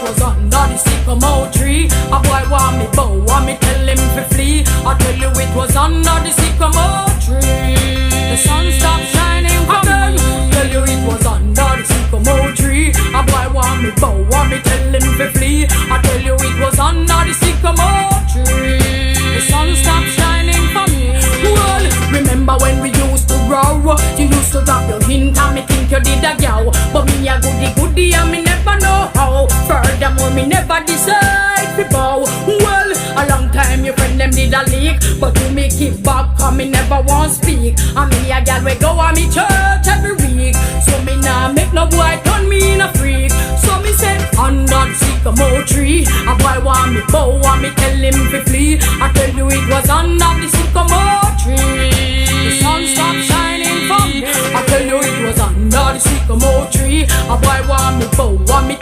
was under the sycamore tree. A boy want me bow, want me tell him to flee. I tell you it was under the sycamore tree. The sun stopped shining for me. Tell you it was under the sycamore tree. A boy want me bow, want me tell him to flee. I tell you it was under the sycamore tree. The sun stopped shining for me. Well, remember when we used to grow? You used to drop your hint and me think you did a yow. But me a goody and me never know how. Furthermore, me never decide to bow. Well, a long time your friend them did a leak, but you me keep back cause me never want speak. And me a gal we go on me church every week. So me nah make no boy turn me in a freak. So me say under the sycamore tree. A boy want me bow, want me tell him to flee. I tell you it was under the sycamore tree. The sun stopped shining for me. I tell you it was under the sycamore tree. A boy want me bow, want me